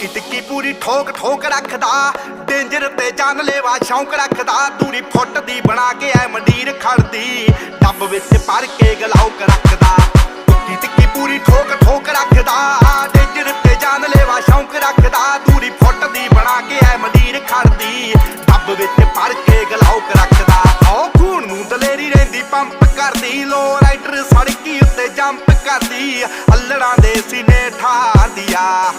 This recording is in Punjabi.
ਟਿੱਕੀ ਟਿੱਕੀ ਪੂਰੀ ਠੋਕ ਠੋਕ ਰੱਖਦਾ, ਡੇਂਜਰ ਤੇ ਜਾਨਲੇਵਾ ਸ਼ੌਂਕ ਰੱਖਦਾ। ਦੂਰੀ ਫੁੱਟ ਦੀ ਬਣਾ ਕੇ ਐ ਮੰਡੀਰ ਖੜਦੀ, ਡੱਬ ਵਿੱਚ ਭਰ ਕੇ ਗਲਾਉਕ ਰੱਖਦਾ। ਟਿੱਕੀ ਟਿੱਕੀ ਪੂਰੀ ਠੋਕ ਠੋਕ ਰੱਖਦਾ, ਡੇਂਜਰ ਤੇ ਜਾਨਲੇਵਾ ਸ਼ੌਂਕ ਰੱਖਦਾ। ਦੂਰੀ ਫੁੱਟ ਦੀ ਬਣਾ ਕੇ ਐ ਮੰਡੀਰ ਖੜਦੀ, ਡੱਬ ਵਿੱਚ ਭਰ ਕੇ ਗਲਾਉਕ ਰੱਖਦਾ। ਓ ਖੂਨ ਨੂੰ ਦਲੇਰੀ ਰਹਿੰਦੀ ਪੰਪ ਕਰਦੀ, ਲੋ ਰਾਈਡਰ ਸੜਕੀ ਉੱਤੇ ਜੰਪ ਕਰਦੀ। ਅੱਲੜਾਂ ਦੇ ਸੀਨੇ ਠਾਰਦੀ ਆ।